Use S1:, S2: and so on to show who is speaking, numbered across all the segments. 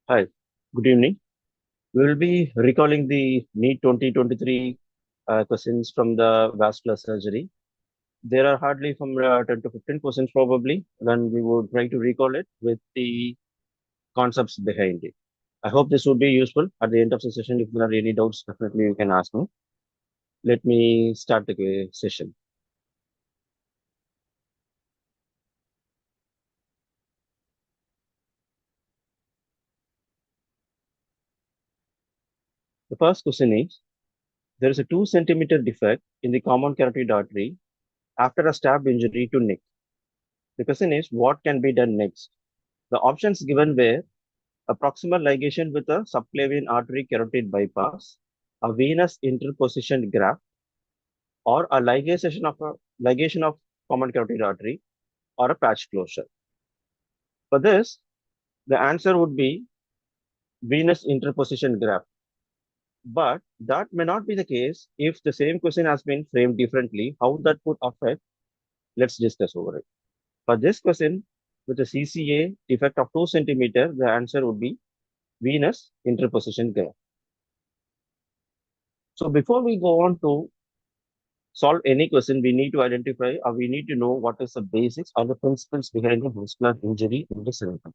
S1: Hi, good evening. We will be recalling the NEET 2023 questions from the vascular surgery. There are hardly from 10 to 15 questions probably. Then we would try to recall it with the concepts behind it. I hope this would be useful. At the end of the session, if there are any doubts, definitely you can ask me. Let me start the session. The first question is, there is a 2 centimeter defect in the common carotid artery after a stab injury to neck. The question is, what can be done next? The options given were a proximal ligation with a subclavian artery carotid bypass, a venous interposition graft, or a ligation of common carotid artery, or a patch closure. For this, the answer would be venous interposition graft. But that may not be the case if the same question has been framed differently. How that would affect, let's discuss over it. For this question, with a CCA defect of 2 centimeter, the answer would be venous interposition graft. So before we go on to solve any question, we need to identify or we need to know what is the basics or the principles behind the vascular injury in the cerebrum.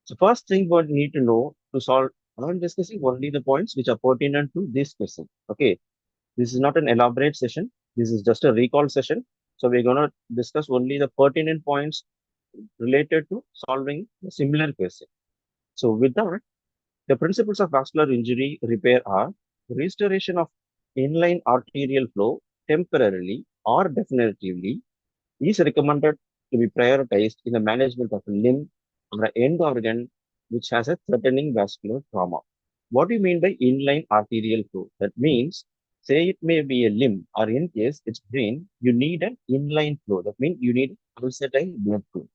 S1: So first thing we need to know to solve, I'm discussing only the points which are pertinent to this question. Okay, this is not an elaborate session. This is just a recall session. So we're going to discuss only the pertinent points related to solving a similar question. So with that, the principles of vascular injury repair are restoration of inline arterial flow temporarily or definitively is recommended to be prioritized in the management of a limb or an end organ which has a threatening vascular trauma. What do you mean by inline arterial flow? That means, say it may be a limb, or in case it's brain, you need an inline flow. That means you need pulsatile blood flow.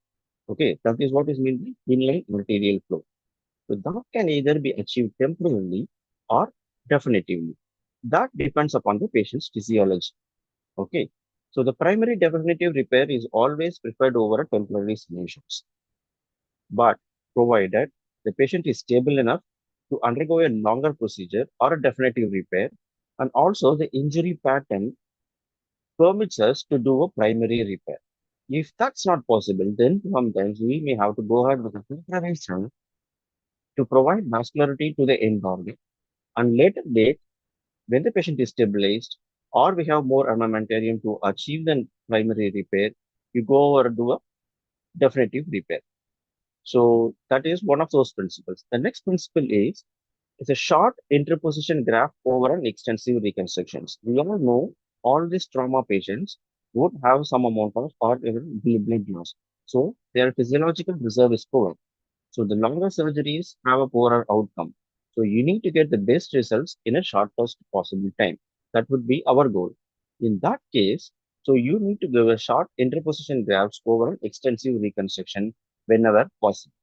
S1: Okay, that is what is meant by inline arterial flow. So that can either be achieved temporarily or definitively. That depends upon the patient's physiology. Okay. So the primary definitive repair is always preferred over a temporary solutions. But provided the patient is stable enough to undergo a longer procedure or a definitive repair, and also the injury pattern permits us to do a primary repair. If that's not possible, then sometimes we may have to go ahead with a preparation to provide vascularity to the end organ. And later date, when the patient is stabilized or we have more armamentarium to achieve the primary repair, you go over and do a definitive repair. So that is one of those principles. The next principle is it's a short interposition graft over an extensive reconstructions. We all know all these trauma patients would have some amount of or even blood loss. So their physiological reserve is poor. So the longer surgeries have a poorer outcome. So you need to get the best results in a shortest possible time. That would be our goal. In that case, so you need to give a short interposition grafts over an extensive reconstruction whenever possible.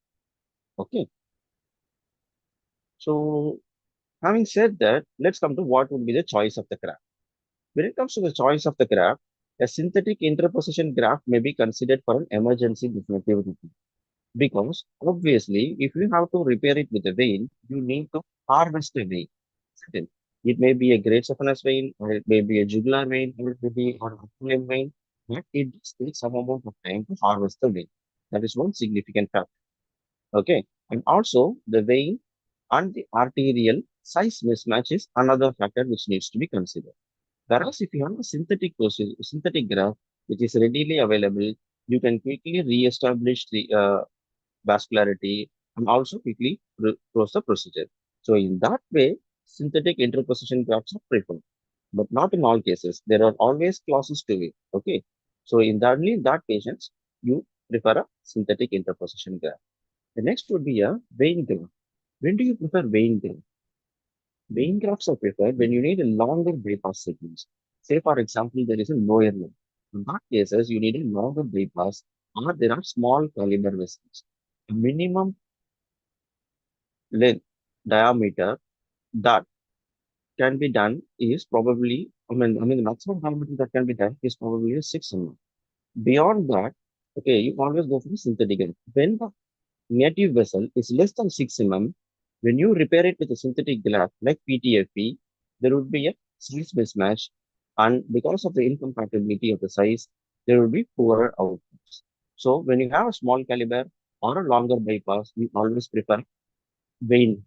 S1: Okay. So having said that, let's come to what would be the choice of the graft. When it comes to the choice of the graft, a synthetic interposition graft may be considered for an emergency definitive repair. Because obviously, if you have to repair it with a vein, you need to harvest the vein. Certain. It may be a great saphenous vein, or it may be a jugular vein, or it may be an atrial vein, but it just takes some amount of time to harvest the vein. That is one significant factor. Okay. And also, the vein and the arterial size mismatch is another factor which needs to be considered. Whereas if you have a synthetic graft which is readily available, you can quickly re-establish the vascularity and also quickly close the procedure. So in that way, synthetic interposition grafts are preferred, but not in all cases. There are always clauses to it. Okay. So in that, only in that patients, you prefer a synthetic interposition graft. The next would be a vein graft. When do you prefer vein graft? Vein grafts are preferred when you need a longer bypass sequence. Say, for example, there is a lower limb. In that cases, you need a longer bypass or there are small caliber vessels. A minimum length diameter that can be done is probably, the maximum diameter that can be done is probably 6 mm. Beyond that, okay, you always go for synthetic. When the native vessel is less than 6 mm, when you repair it with a synthetic graft like PTFE, there would be a size mismatch, and because of the incompatibility of the size, there will be poorer outcomes. So when you have a small caliber or a longer bypass, we always prefer vein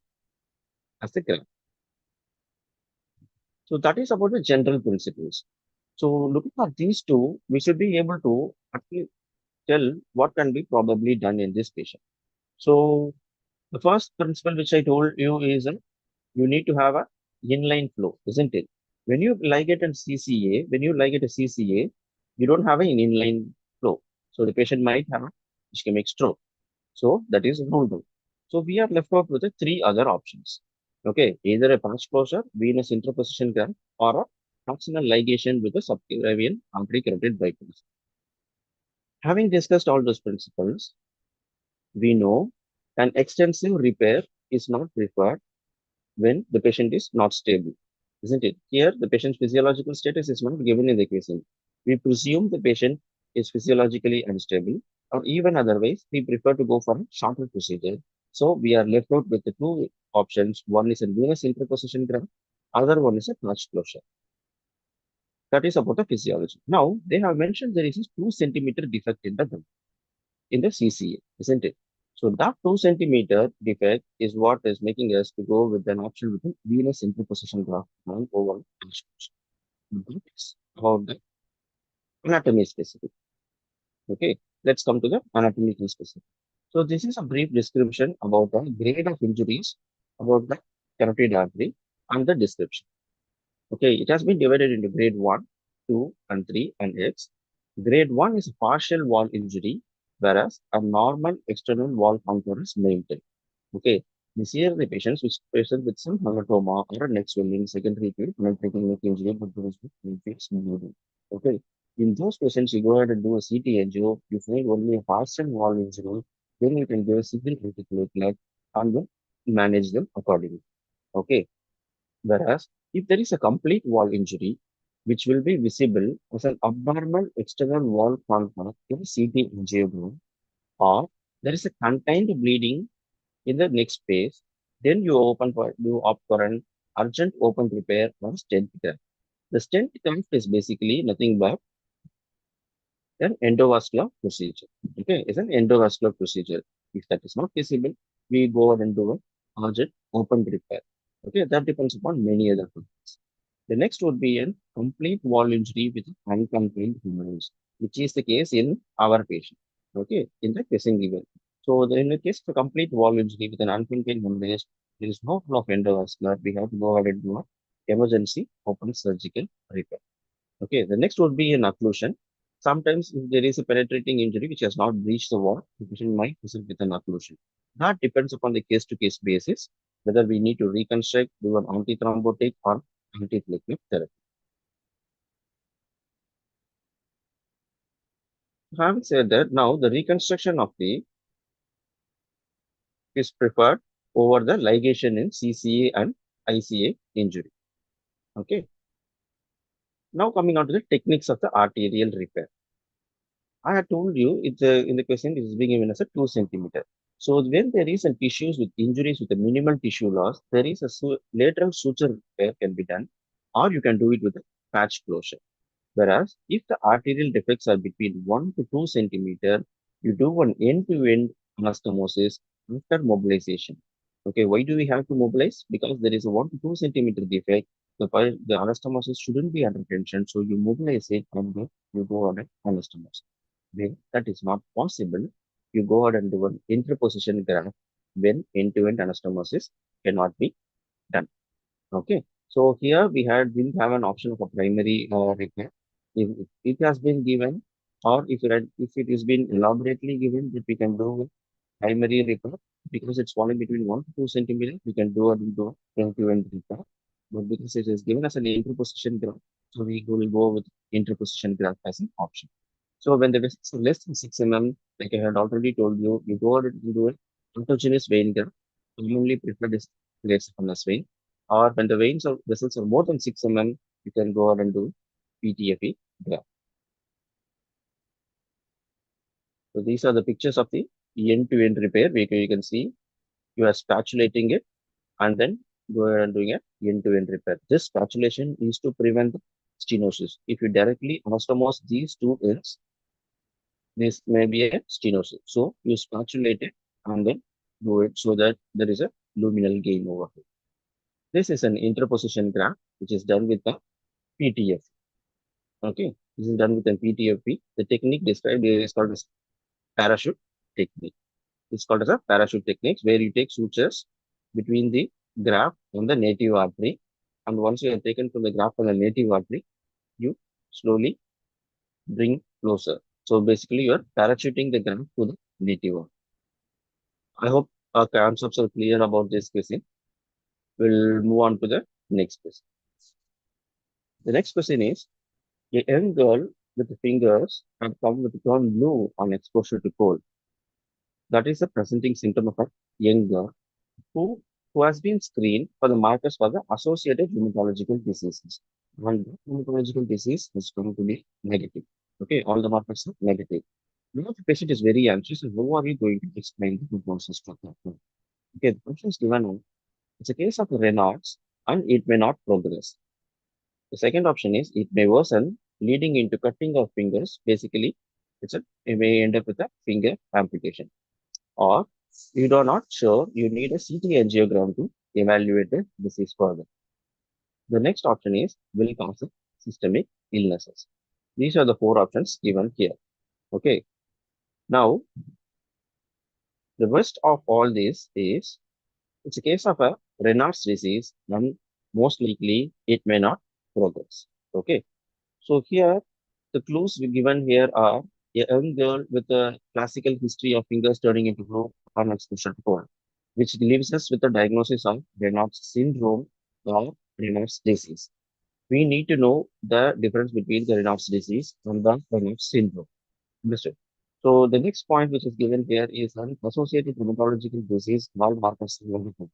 S1: as the graft. So that is about the general principles. So looking at these two, we should be able to actually tell what can be probably done in this patient. So the first principle which I told you is you need to have a inline flow, isn't it? When you ligate in CCA, when you ligate a CCA, you don't have an inline flow. So the patient might have a ischemic stroke. So that is ruled out. So we are left out with the three other options. Okay, either a patch closure, venous interposition graft, or a functional ligation with a subclavian artery carotid bypass. Having discussed all those principles, we know an extensive repair is not preferred when the patient is not stable, isn't it? Here, the patient's physiological status is not given in the question. We presume the patient is physiologically unstable, or even otherwise, we prefer to go for a shorter procedure. So we are left out with the two options. One is a venous interposition graft, other one is a patch closure. That is about the physiology. Now, they have mentioned there is a 2 centimeter defect in the CCA, isn't it? So that 2 centimeter defect is what is making us to go with an option with a venous interposition graft and over transcription. That's about the anatomy specific. Okay, let's come to the anatomy specific. So this is a brief description about the grade of injuries, about the carotid artery, and the description. Okay, it has been divided into grade 1, 2, and 3 and X. Grade 1 is a partial wall injury, whereas a normal external wall contour is maintained. Okay, this here the patients which present with some hematoma or a neck swelling, secondary to penetrating neck injury, but those with face bleeding. Okay, in those patients, you go ahead and do a CT angio, you find only a partial wall injury, then you can give a single reticulate and then manage them accordingly. Okay, whereas if there is a complete wall injury, which will be visible as an abnormal external wall contour in CT angiogram, or there is a contained bleeding in the next space, then you opt for an urgent open repair or stent graft. The stent graft is basically nothing but an endovascular procedure. Okay, it's an endovascular procedure. If that is not feasible, we go ahead and do an urgent open repair. Okay, that depends upon many other factors. The next would be a complete wall injury with uncontained hemorrhage, which is the case in our patient. Okay, in the casing event. So in the case of a complete wall injury with an uncontained hemorrhage, there is no flow of endovascular. We have to go ahead and do a emergency open surgical repair. Okay, the next would be an occlusion. Sometimes if there is a penetrating injury which has not breached the wall, the patient might present with an occlusion. That depends upon the case-to-case basis, whether we need to reconstruct, do an antithrombotic or antiplatelet therapy. Having said that, now the reconstruction of the is preferred over the ligation in CCA and ICA injury. Okay. Now coming on to the techniques of the arterial repair. I had told you it's in the question it is being given as a 2 centimeter. So when there is a tissues with injuries with a minimal tissue loss, there is a lateral suture repair can be done, or you can do it with a patch closure. Whereas if the arterial defects are between 1 to 2 centimeter, you do an end-to-end anastomosis after mobilization. Okay, why do we have to mobilize? Because there is a 1 to 2 centimeter defect. The anastomosis shouldn't be under tension, so you mobilize it and then you go on an anastomosis. When that is not possible, you go ahead and do an interposition graft when end-to-end anastomosis cannot be done. Okay. So here didn't have an option of a primary repair. If it has been given, or if it is been elaborately given that we can do primary repair because it's falling between 1 to 2 centimeters, we can do a end-to-end repair. But because it is given as an interposition graft, so we will go with interposition graft as an option. So when the vessels are less than 6 mm, like I had already told you, you go ahead and do an autogenous vein graft. Commonly preferred is Leitz vein. Or when the vessels are more than 6 mm, you can go ahead and do PTFE graft. So these are the pictures of the end-to-end repair. You can see you are spatulating it and then go ahead and doing a end-to-end repair. This spatulation is to prevent stenosis. If you directly anastomose these two ends, this may be a stenosis. So you spatulate it and then do it so that there is a luminal gain over here. This is an interposition graft which is done with the PTF. Okay, this is done with a PTFP. The technique described here is called as parachute technique. It's called as a parachute technique where you take sutures between the graft and the native artery. And once you are taken from the graft and the native artery, you slowly bring closer. So basically, you are parachuting the graft to the native artery. I hope our concepts are clear about this question. We'll move on to the next question. The next question is, a young girl with the fingers have come with turned blue on exposure to cold. That is a presenting symptom of a young girl who, who has been screened for the markers for the associated rheumatological diseases. And the rheumatological disease is going to be negative. Okay, all the markers are negative. Now the patient is very anxious, and how are you going to explain the prognosis to that? Okay, the question is given on, it's a case of Raynaud's and it may not progress. The second option is it may worsen, leading into cutting of fingers. Basically, it may end up with a finger amputation. Or you are not sure, you need a CT angiogram to evaluate the disease further. The next option is will cause systemic illnesses. These are the four options given here. Okay. Now, the worst of all this is it's a case of a Raynaud's disease, and most likely it may not progress. Okay. So here, the clues we given here are a young girl with a classical history of fingers turning into blue on exposure to cold, which leaves us with a diagnosis of Raynaud's syndrome or Raynaud's disease. We need to know the difference between the Raynaud's disease and the Raynaud's syndrome. Understood? So the next point which is given here is an associated rheumatological disease, all markers available.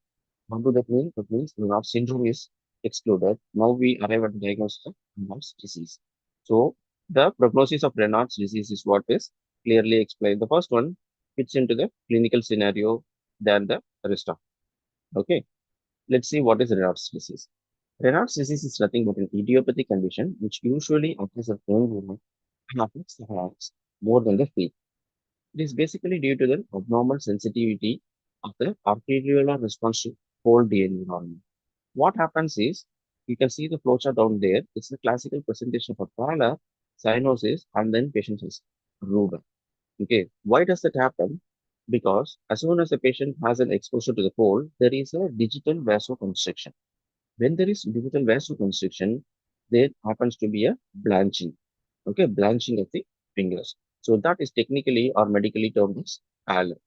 S1: What do that mean? That means Raynaud's syndrome is excluded. Now we arrive at the diagnosis of Raynaud's disease. So the prognosis of Raynaud's disease is what is clearly explained. The first one fits into the clinical scenario than the rest of. Okay, let's see what is Raynaud's disease. Raynaud's disease is nothing but an idiopathic condition which usually occurs at young women and affects the hands more than the feet. It is basically due to the abnormal sensitivity of the arteriolar response to cold environment. What happens is, you can see the flowchart down there. It's the classical presentation of a pallor, cyanosis, and then patient has rubor. Okay, why does that happen? Because as soon as the patient has an exposure to the cold, there is a digital vasoconstriction. When there is digital vasoconstriction, there happens to be a blanching. Okay, blanching of the fingers. So that is technically or medically termed as pallor.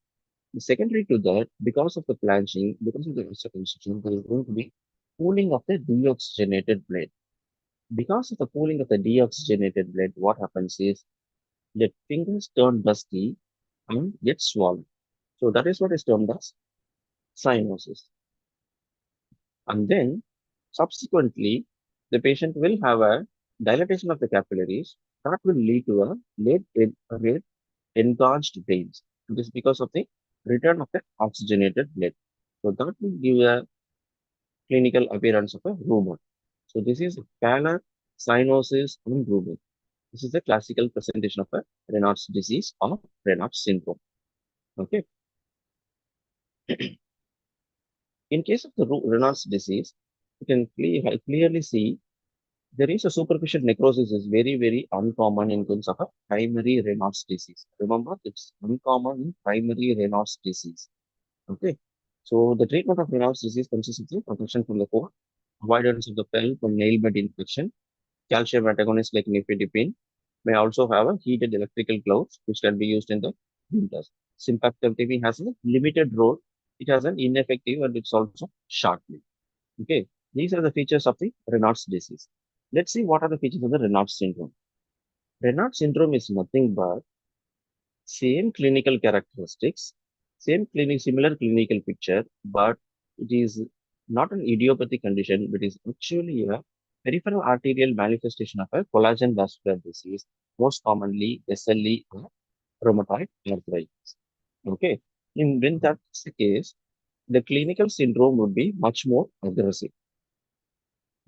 S1: Secondary to that, because of the blanching, because of the vasoconstriction, there is going to be cooling of the deoxygenated blood. Because of the cooling of the deoxygenated blood, what happens is the fingers turn dusty and get swollen. So that is what is termed as cyanosis. And then subsequently, the patient will have a dilatation of the capillaries that will lead to a late engorged veins. This is because of the return of the oxygenated blood. So that will give a clinical appearance of a rheumatoid. So this is pallor, cyanosis, and rheumatoid. This is the classical presentation of a Raynaud's disease or Raynaud's syndrome. Okay. In case of the Raynaud's disease, you can clearly see there is a superficial necrosis is very uncommon in terms of a primary Raynaud's disease. Remember, it's uncommon in primary Raynaud's disease. Okay. So the treatment of Raynaud's disease consists of the protection from the cold, avoidance of the pill from nail bed infection, calcium antagonists like nifedipine may also have a heated electrical gloves which can be used in the winters. Sympactoltv has a limited role. It has an ineffective and it's also short-lived. Okay, these are the features of the Raynaud's disease. Let's see what are the features of the Raynaud's syndrome. Raynaud's syndrome is nothing but same clinical characteristics, similar clinical picture, but it is not an idiopathic condition, but is actually a peripheral arterial manifestation of a collagen vascular disease, most commonly SLE or rheumatoid arthritis. Okay. When that's the case, the clinical syndrome would be much more aggressive.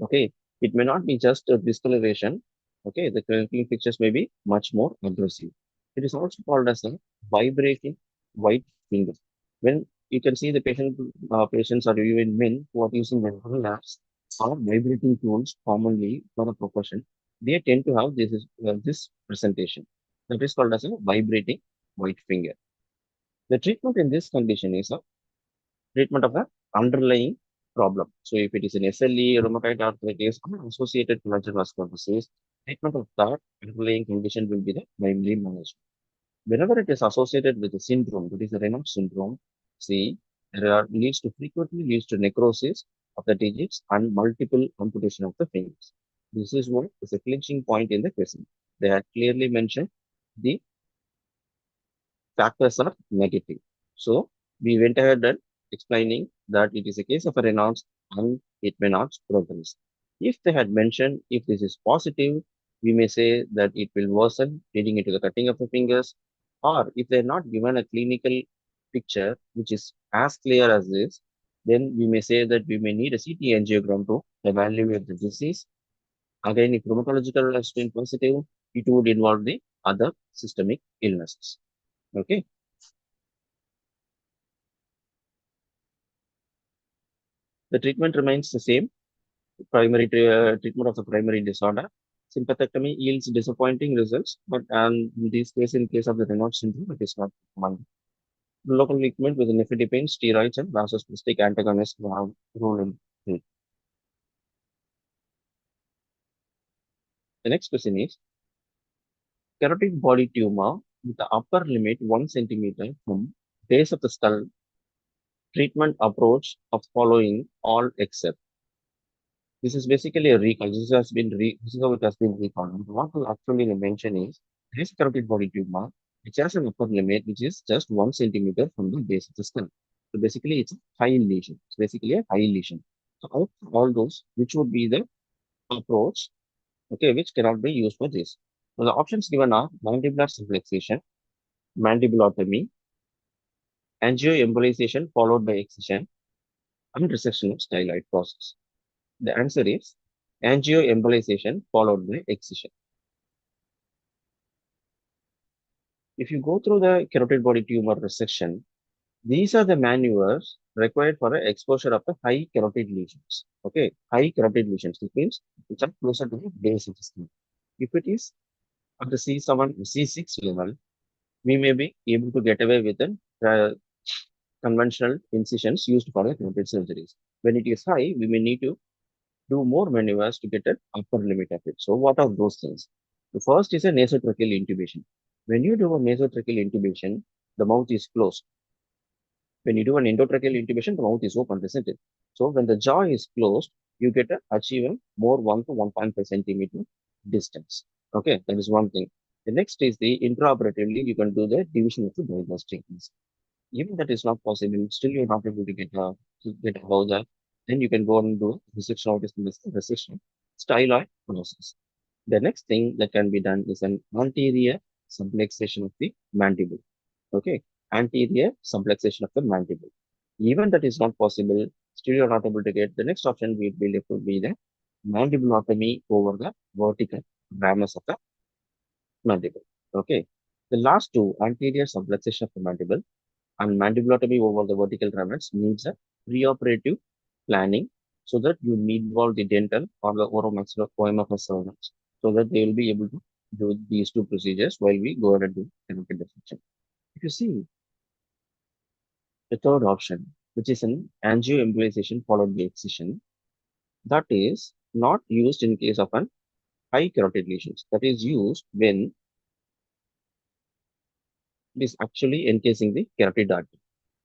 S1: Okay. It may not be just a discoloration. Okay. The clinical pictures may be much more aggressive. It is also called as a vibrating white finger. When you can see the patients or even men who are using dental labs or vibrating tools commonly for a profession, they tend to have this presentation. That is called as a vibrating white finger. The treatment in this condition is a treatment of the underlying problem. So if it is an SLE, rheumatoid arthritis, or associated inflammatory vascular disease, treatment of that underlying condition will be the primary management. Whenever it is associated with a syndrome, that is a Raynaud syndrome, see, frequently leads to necrosis of the digits and multiple amputation of the fingers. This is what is a clinching point in the question. They have clearly mentioned the factors are negative. So we went ahead and explaining that it is a case of a renounce and it may not progress. If they had mentioned if this is positive, we may say that it will worsen, leading into the cutting of the fingers. Or if they're not given a clinical picture which is as clear as this, then we may say that we may need a CT angiogram to evaluate the disease. Again, if rheumatological has been positive, it would involve the other systemic illnesses. Okay. The treatment remains the same. Treatment of the primary disorder. Sympathectomy yields disappointing results, but in this case, in case of the Raynaud syndrome, it is not common. Local treatment with nifedipine, steroids, and vasospastic antagonists have role in it. The next question is carotid body tumor with the upper limit 1 centimeter from base of the skull. Treatment approach of following all except. This is basically a recall. This is how it has been recalled. What we actually mention is there is a carotid body tumor which has an upper limit which is just 1 centimeter from the base of the skull. So basically it's a high lesion. It's basically a high lesion. So out of all those, which would be the approach, okay, which cannot be used for this. So the options given are mandibular subluxation, mandibulotomy, angioembolization followed by excision, and resection of styloid process. The answer is angioembolization followed by excision. If you go through the carotid body tumor resection, these are the maneuvers required for the exposure of the high carotid lesions. Okay, high carotid lesions, which means which are closer to the base of the skin. If it is at the C7, C6 level, we may be able to get away with the conventional incisions used for the carotid surgeries. When it is high, we may need to do more maneuvers to get an upper limit of it. So what are those things? The first is a nasotracheal intubation. When you do a nasotracheal intubation, the mouth is closed. When you do an endotracheal intubation, the mouth is open, isn't it? So when the jaw is closed, you get a achieve more 1 to 1.5 centimeter distance. Okay, that is one thing. The next is the intraoperatively, you can do the division of the diagnostic. Even that is not possible, still you're not able to get above that. Then you can go and do resection of this resection styloid process. The next thing that can be done is an anterior subluxation of the mandible. Okay, anterior subluxation of the mandible. Even that is not possible, still you're not able to get. The next option will be left would be the mandibulotomy over the vertical ramus of the mandible. Okay, the last two, anterior subluxation of the mandible and mandibulotomy over the vertical ramus, needs a preoperative planning so that you involve the dental or the oromaxillopoema surgeons so that they will be able to do these two procedures while we go ahead and do canopy dissection. If you see the third option, which is an angioembolization followed by excision, that is not used in case of an high carotid lesions. That is used when it is actually encasing the carotid artery.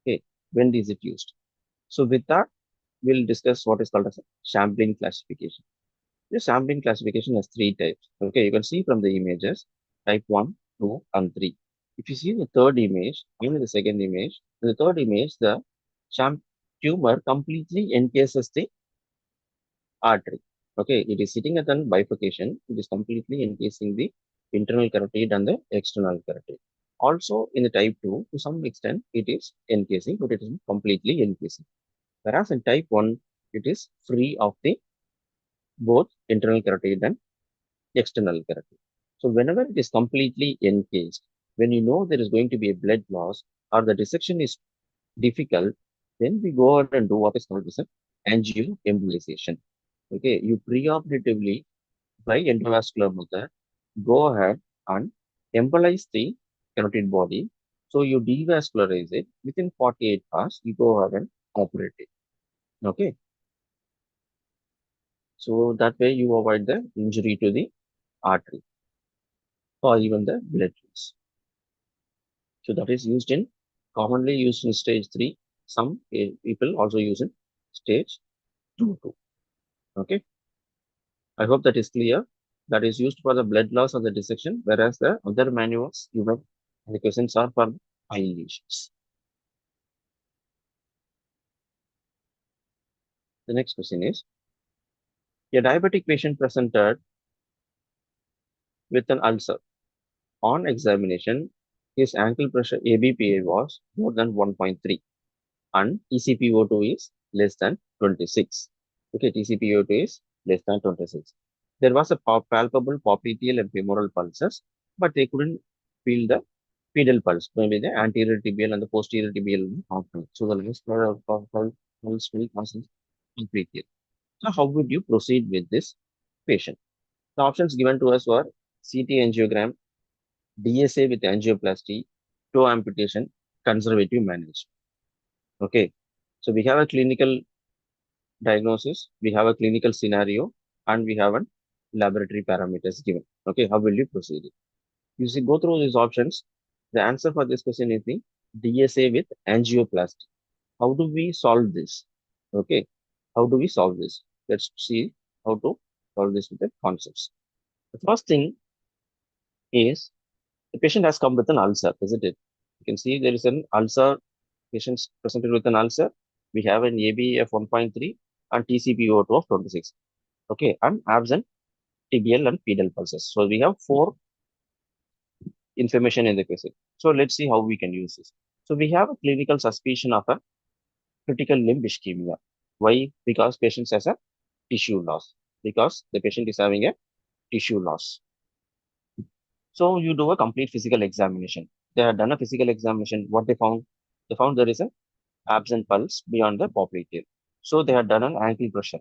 S1: Okay, when is it used? So with that, we'll discuss what is called as a sampling classification. The sampling classification has three types. Okay, you can see from the images, type 1, 2, and 3. If you see the third image, even the second image, in the third image, the tumor completely encases the artery. Okay, it is sitting at an bifurcation. It is completely encasing the internal carotid and the external carotid. Also, in the type 2, to some extent, it is encasing, but it isn't completely encasing. Whereas in type 1, it is free of the both internal carotid and external carotid. So whenever it is completely encased, when you know there is going to be a blood loss or the dissection is difficult, then we go ahead and do what is called as an angioembolization. Okay, you preoperatively by endovascular method, go ahead and embolize the carotid body. So you devascularize it within 48 hours. You go ahead and operate it. Okay, so that way you avoid the injury to the artery or even the blood loss. So that is used in commonly used in stage 3. Some people also use in stage 2 too. Okay, I hope that is clear. That is used for the blood loss or the dissection, whereas the other manuals given in the questions are for fine lesions. The next question is, a diabetic patient presented with an ulcer. On examination, his ankle pressure ABPA was more than 1.3 and TCPO2 is less than 26. Okay, TCPO2 is less than 26. There was a palpable popliteal and femoral pulses, but they couldn't feel the pedal pulse, maybe the anterior tibial and the posterior tibial outcome. So the last pulse will pass completely. So how would you proceed with this patient? The options given to us were CT angiogram, DSA with angioplasty, toe amputation, conservative management. Okay. So we have a clinical diagnosis, we have a clinical scenario, and we have a laboratory parameters given. Okay. How will you proceed? You see, go through these options. The answer for this question is the DSA with angioplasty. How do we solve this? Okay. How do we solve this? Let's see how to solve this with the concepts. The first thing is the patient has come with an ulcer, isn't it? You can see there is an ulcer, patients presented with an ulcer. We have an ABF 1.3 and TCPO2 of 26. Okay, and absent tibial and pedal pulses. So we have four information in the question. So let's see how we can use this. So we have a clinical suspicion of a critical limb ischemia. Why? Because patient has a tissue loss. Because the patient is having a tissue loss. So you do a complete physical examination. They have done a physical examination. What they found? They found there is an absent pulse beyond the popliteal. So they have done an ankle pressure,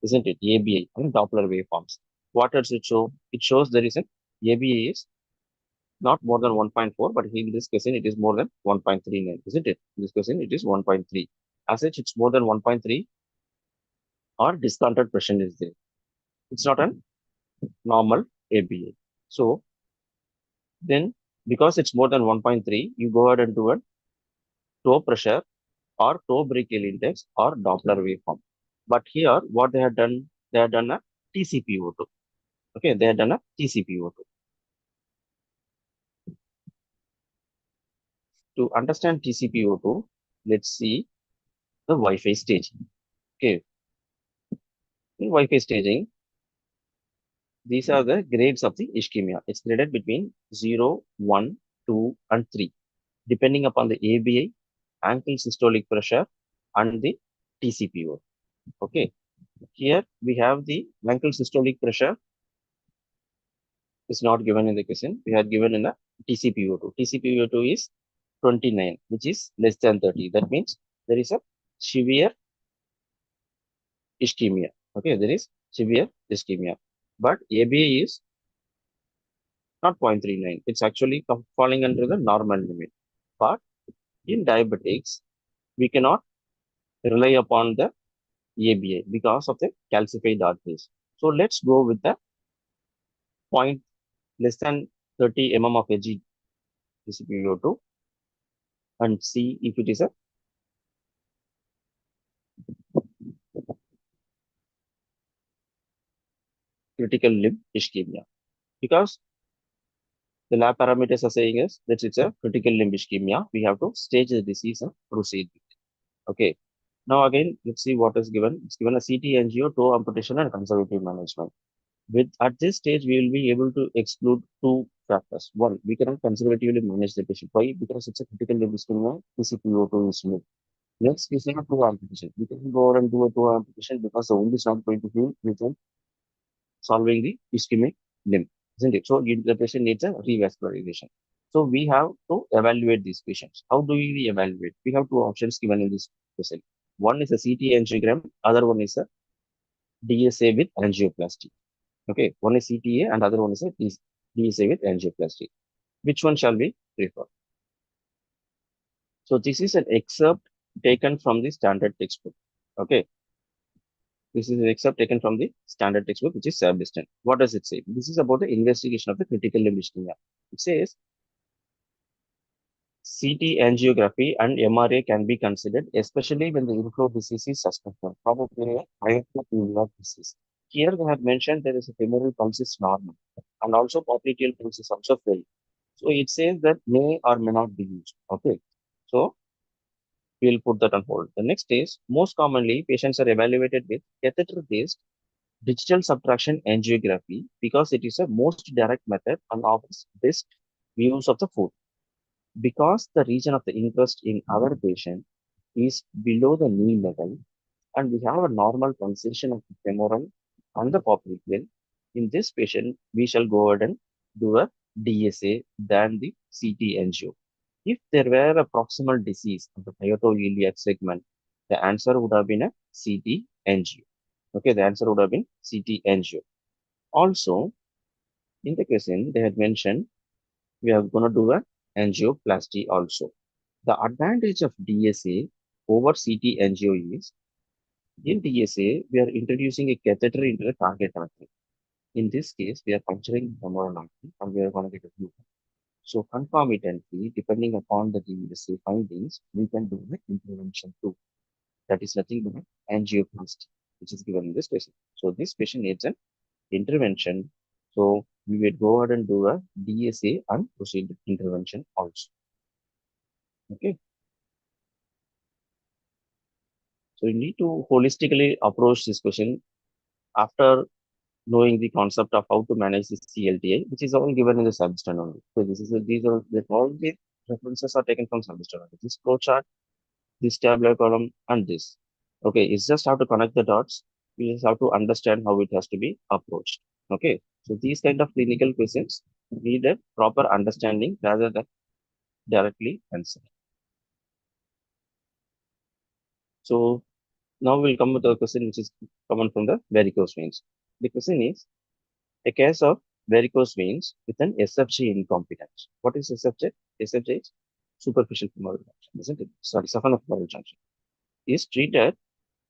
S1: isn't it? ABI and Doppler waveforms. What does it show? It shows there is an ABI is not more than 1.4, but in this question it is more than 1.39, isn't it? In this question it is 1.3. As such, it's more than 1.3 or discounted pressure is there. It's not a normal ABI. So then because it's more than 1.3, you go ahead and do a toe pressure or toe brachial index or Doppler waveform. But here, what they have done a TCPO2. Okay, they have done a TCPO2. To understand TCPO2, let's see the Wi-Fi staging. Okay, in Wi-Fi staging, these are the grades of the ischemia. It's graded between 0, 1, 2, and 3, depending upon the ABI, ankle systolic pressure, and the TCPO. Okay, here we have the ankle systolic pressure is not given in the question. We have given in the TCPO2. TCPO2 is 29, which is less than 30. That means there is a severe ischemia. Okay, there is severe ischemia. But ABA is not 0.39. It's actually falling under the normal limit. But in diabetics, we cannot rely upon the ABA because of the calcified arteries. So let's go with the point less than 30 mm of Hg TCPO2 and see if it is a critical limb ischemia. Because the lab parameters are saying is that it's a critical limb ischemia. We have to stage the disease and proceed with it. Okay. Now again, let's see what is given. It's given a CT angio, toe amputation, and conservative management. At this stage, we will be able to exclude two factors. One, we cannot conservatively manage the patient. Why? Because it's a critical limb ischemia, PCPO2 is made. Next, we say a two amputation. We can go ahead and do a two amputation because the wound is not going to heal within solving the ischemic limb, isn't it? So the patient needs a revascularization. So we have to evaluate these patients. How do we evaluate? We have two options given in this patient. One is a CT angiogram, other one is a DSA with angioplasty. Okay, one is CTA and other one is a DSA with angioplasty. Which one shall we prefer? So this is an excerpt taken from the standard textbook. Okay, this is an excerpt taken from the standard textbook, which is self-distant. What does it say? This is about the investigation of the critical limb ischemia. It says CT angiography and MRA can be considered, especially when the inflow disease is suspected, probably a hyoidal disease. Here they have mentioned there is a femoral pulse is normal, and also popliteal pulse is also failed. So it says that may or may not be used. Okay, so we'll put that on hold. The next is most commonly patients are evaluated with catheter-based digital subtraction angiography because it is a most direct method and offers best views of the foot. Because the region of the interest in our patient is below the knee level and we have a normal pulsation of the femoral and the popliteal, in this patient, we shall go ahead and do a DSA than the CT angio. If there were a proximal disease of the hiatoiliac segment, the answer would have been a CT angio. Okay, the answer would have been CT angio. Also, in the question, they had mentioned we are going to do a angioplasty also. The advantage of DSA over CT angio is in DSA, we are introducing a catheter into the target artery. In this case, we are puncturing the femoral artery and we are going to get a blue. So concomitantly, depending upon the DSA findings, we can do the intervention too. That is nothing but angioplasty, which is given in this patient. So this patient needs an intervention. So we will go ahead and do a DSA and proceed with intervention also. Okay. So you need to holistically approach this question after knowing the concept of how to manage the CLTI, which is all given in the substance only. So these are all the references are taken from substance only. This flow chart, this tabular column, and this. Okay, it's just how to connect the dots. We just have to understand how it has to be approached. Okay, so these kind of clinical questions need a proper understanding rather than directly answer. So now we'll come with a question which is common from the varicose veins. The question is a case of varicose veins with an SFJ incompetence. What is SFJ? SFJ is superficial femoral junction, isn't it? Sorry, saphenofemoral junction. Is treated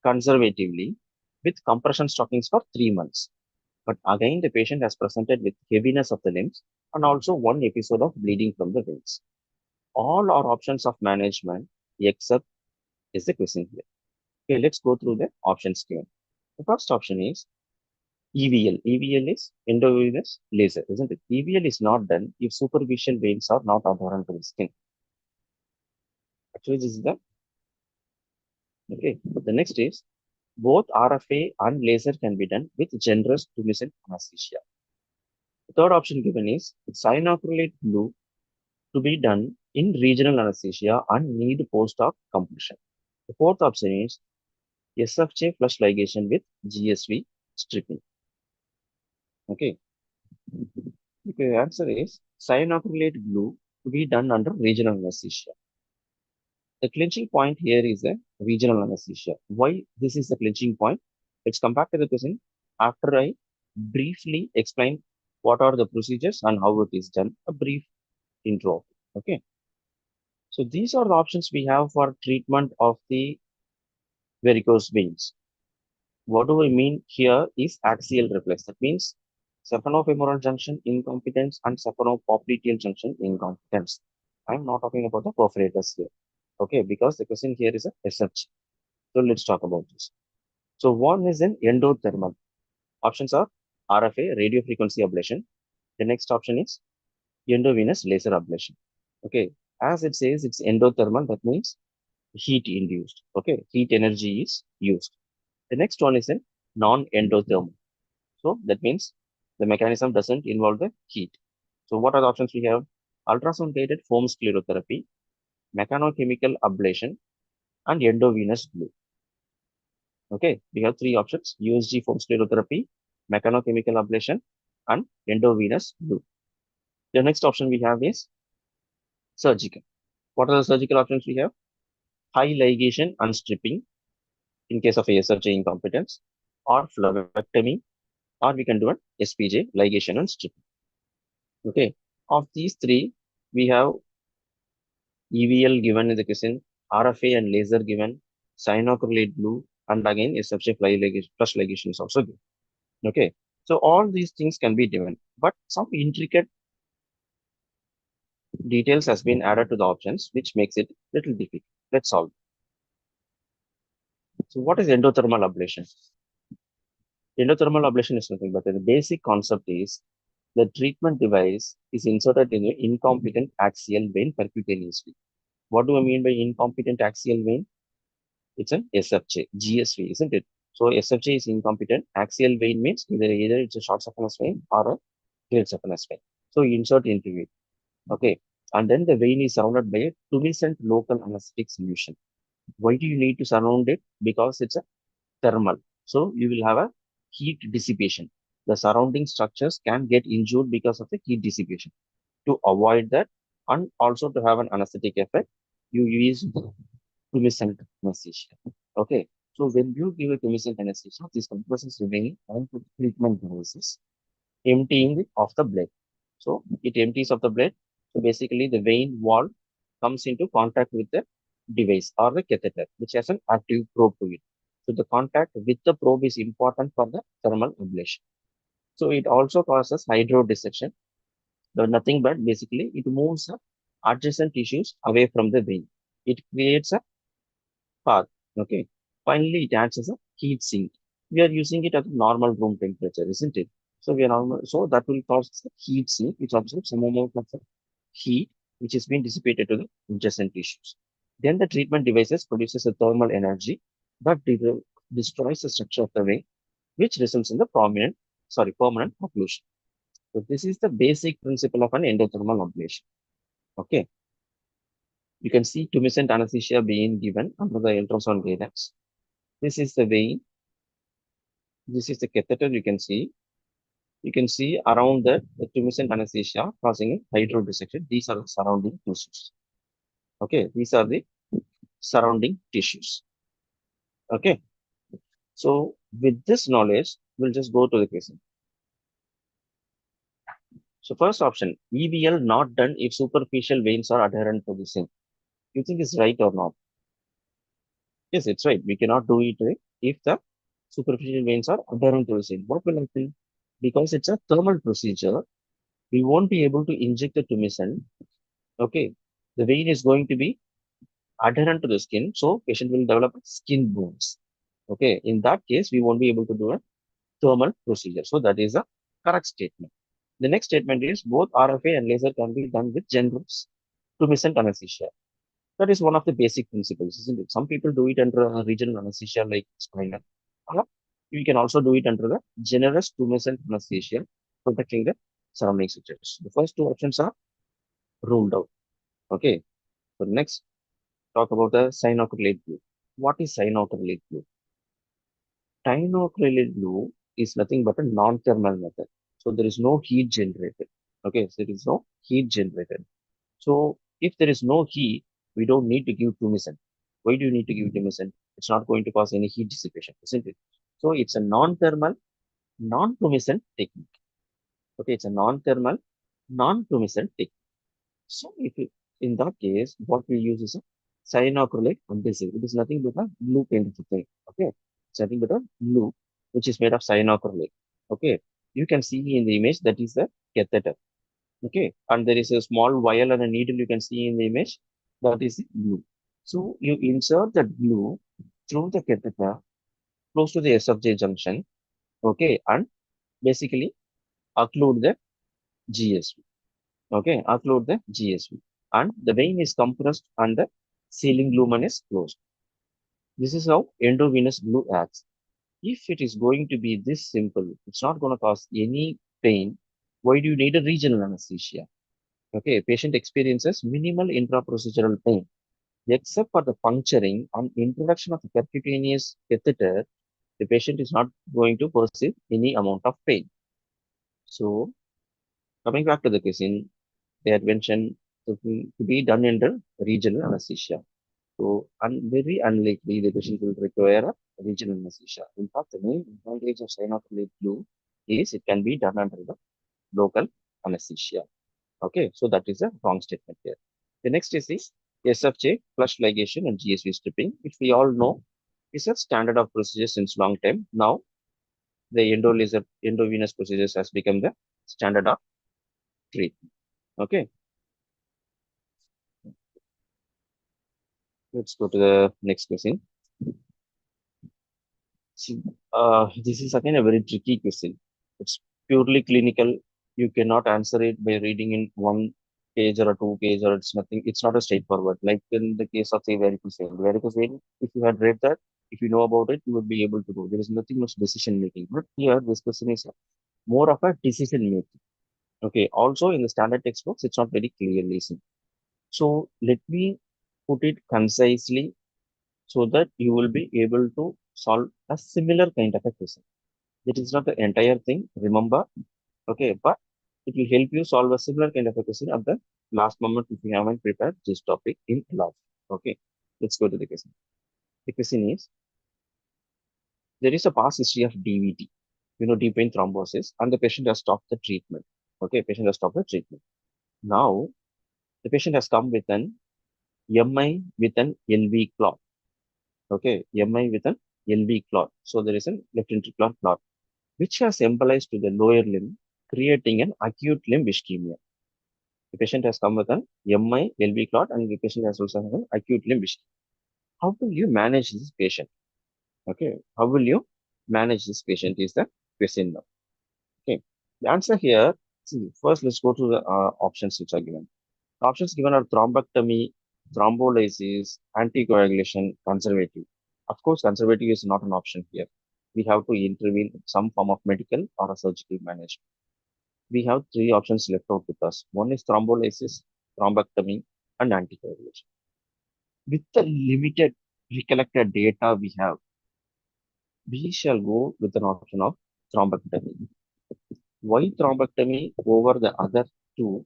S1: conservatively with compression stockings for 3 months. But again, the patient has presented with heaviness of the limbs and also one episode of bleeding from the veins. All are options of management except is the question here. Okay, let's go through the options given. The first option is EVL. EVL is endovenous laser, isn't it? EVL is not done if superficial veins are not adherent to the skin. Actually, this is the okay. But the next is both RFA and laser can be done with generous tumescent anesthesia. The third option given is cyanoacrylate glue to be done in regional anesthesia and need post-op compression. The fourth option is SFJ flush ligation with GSV stripping. Okay. The answer is cyanoacrylate glue to be done under regional anesthesia. The clinching point here is a regional anesthesia. Why this is the clinching point? Let's come back to the question after I briefly explain what are the procedures and how it is done. A brief intro. Okay. So these are the options we have for treatment of the varicose veins. What do I mean here is axial reflex. That means saphenofemoral junction incompetence and saphenopopliteal junction incompetence. I'm not talking about the perforators here. Okay, because the question here is a SFG. So let's talk about this. So one is an endothermal. Options are RFA, radio frequency ablation. The next option is endovenous laser ablation. Okay, as it says, it's endothermal. That means heat induced. Okay, heat energy is used. The next one is a non-endothermal. So that means The mechanism doesn't involve the heat. So what are the options we have? Ultrasound guided foam sclerotherapy, mechanochemical ablation, and endovenous glue. Okay, we have three options: USG foam sclerotherapy, mechanochemical ablation, and endovenous glue. The next option we have is surgical. What are the surgical options we have? High ligation and stripping in case of ASFJ incompetence, or phlebectomy, or we can do an SPJ, ligation and stripping. Okay, of these three, we have EVL given in the question, RFA and laser given, cyanoacrylate glue, and again SFJ flush ligation is also given. Okay, so all these things can be given, but some intricate details has been added to the options, which makes it little difficult. Let's solve. So what is endothermal ablation? Endothermal ablation is nothing but the basic concept is the treatment device is inserted in an incompetent axial vein percutaneously. What do I mean by incompetent axial vein? It's an SFJ, GSV, isn't it? So SFJ is incompetent. Axial vein means either it's a short saphenous vein or a great saphenous vein. So you insert into it. Okay. And then the vein is surrounded by a tumescent local anesthetic solution. Why do you need to surround it? Because it's a thermal. So you will have a heat dissipation. The surrounding structures can get injured because of the heat dissipation. To avoid that and also to have an anesthetic effect, you use tumescent anesthesia. Okay. So when you give a tumescent anesthesia, this compresses the vein onto the treatment devices, emptying it of the blood. So it empties of the blood. So basically the vein wall comes into contact with the device or the catheter, which has an active probe to it. So the contact with the probe is important for the thermal ablation. So it also causes hydrodissection. Nothing but basically it moves the adjacent tissues away from the vein. It creates a path. Okay. Finally, it acts as a heat sink. We are using it at normal room temperature, isn't it? So we are normal. So that will cause a heat sink, which absorbs some amount of the heat, which is being dissipated to the adjacent tissues. Then the treatment devices produces a thermal energy that destroys the structure of the vein, which results in the permanent occlusion. So this is the basic principle of an endothermal ablation. Okay. You can see tumescent anesthesia being given under the ultrasound guidance. This is the vein. This is the catheter you can see. You can see around the tumescent anesthesia causing a hydrodissection. These are the surrounding tissues. Okay, these are the surrounding tissues. Okay, so with this knowledge, we'll just go to the question. So first option, EVL not done if superficial veins are adherent to the sink. You think it's right or not? Yes, it's right. We cannot do it if the superficial veins are adherent to the sink. What will happen? Because it's a thermal procedure, we won't be able to inject the tumescent. Okay, the vein is going to be adherent to the skin, so patient will develop skin wounds. Okay, in that case, we won't be able to do a thermal procedure. So that is a correct statement. The next statement is both RFA and laser can be done with generous tumescent anesthesia. That is one of the basic principles, isn't it? Some people do it under a regional anesthesia like spinal. Or you can also do it under the generous tumescent anesthesia, protecting the surrounding structures. The first two options are ruled out. Okay. So next, talk about the cyanoacrylate glue. What is cyanoacrylate glue? Cyanoacrylate glue is nothing but a non-thermal method. So there is no heat generated. Okay, so there is no heat generated. So if there is no heat, we don't need to give tumescent. Why do you need to give tumescent? It's not going to cause any heat dissipation, isn't it? So it's a non-thermal, non-tumescent technique. Okay, it's a non-thermal, non-tumescent technique. So in that case, what we use is a cyanoacrylate adhesive. It is nothing but a glue kind of a thing. Okay, it's nothing but a glue which is made of cyanoacrylate. Okay, you can see in the image that is the catheter. Okay, and there is a small vial and a needle you can see in the image. That is the glue. So you insert the glue through the catheter close to the SFJ junction. Okay, and basically occlude the GSV. Okay, occlude the GSV. And the vein is compressed and the sealing lumen is closed. This is how endovenous glue acts. If it is going to be this simple, it's not going to cause any pain, why do you need a regional anesthesia? Okay, patient experiences minimal intraprocedural pain. Except for the puncturing on introduction of the percutaneous catheter, the patient is not going to perceive any amount of pain. So, coming back to the question, they had mentioned to be done under regional anesthesia. So, very unlikely the patient will require a regional anesthesia. In fact, the main advantage of cyanocolate blue is it can be done under the local anesthesia. Okay, so that is a wrong statement here. The next is the SFJ, flush ligation and GSV stripping, which we all know is a standard of procedure since long time. Now, the endovenous procedures has become the standard of treatment. Okay, let's go to the next question. See, this is again a very tricky question. It's purely clinical. You cannot answer it by reading in one page or a two page or it's nothing. It's not a straightforward. Like in the case of say varicose vein. Varicose vein, if you had read that, if you know about it, you would be able to do. There is nothing much decision making. But here, this question is more of a decision making. Okay. Also, in the standard textbooks, it's not very clearly seen. So let me put it concisely so that you will be able to solve a similar kind of a question. It is not the entire thing, remember, okay, but it will help you solve a similar kind of a question at the last moment if you haven't prepared this topic in lab. Okay, let's go to the question. The question is, there is a past history of DVT, deep vein thrombosis, and the patient has stopped the treatment. Okay, patient has stopped the treatment. Now, the patient has come with an MI with an LV clot. Okay, MI with an LV clot. So there is a left ventricular clot which has embolized to the lower limb, creating an acute limb ischemia. The patient has come with an MI, LV clot, and the patient has also had an acute limb ischemia. How will you manage this patient? Okay, how will you manage this patient is the question now. Okay, the answer here, see, first let's go to the options which are given. The options given are thrombectomy, thrombolysis, anticoagulation, conservative. Of course, conservative is not an option here. We have to intervene in some form of medical or a surgical management. We have three options left out with us. One is thrombolysis, thrombectomy, and anticoagulation. With the limited recollected data we have, we shall go with an option of thrombectomy. Why thrombectomy over the other two?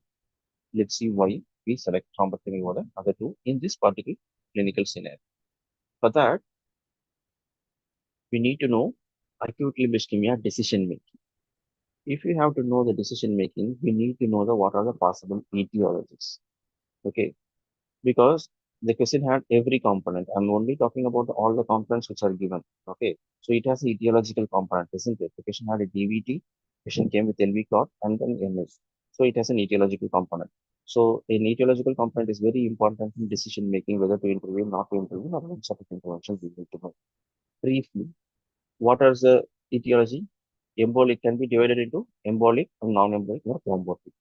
S1: Let's see why we select thrombectomy over the other two in this particular clinical scenario. For that, we need to know acute limb ischemia decision making. If we have to know the decision making, we need to know the what are the possible etiologies. Okay, because the question had every component. I'm only talking about all the components which are given. Okay, so it has an etiological component, isn't it? The patient had a DVT, patient came with LV clot and then MS. So it has an etiological component. So an etiological component is very important in decision making, whether to intervene, not to intervene, or what sort of intervention we need to know. Briefly, what are the etiology? Embolic can be divided into embolic and non-embolic or thrombotic.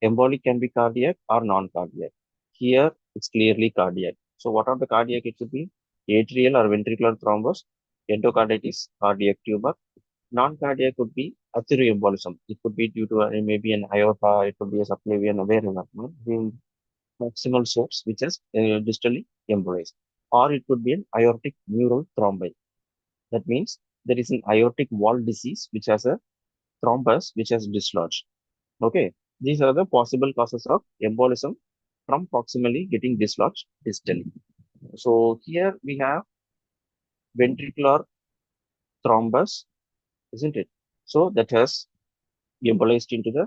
S1: Embolic can be cardiac or non-cardiac. Here, it's clearly cardiac. So what are the cardiac? It could be atrial or ventricular thrombus, endocarditis, cardiac tumor. Non-cardiac could be arterioembolism. It could be due to maybe an aorta, it could be a subclavian, wherever. The maximal source, which is distally embolized. Or it could be an aortic mural thrombi. That means there is an aortic wall disease which has a thrombus which has dislodged. Okay, these are the possible causes of embolism from proximally getting dislodged distally. So here we have ventricular thrombus, isn't it? So that has embolized into the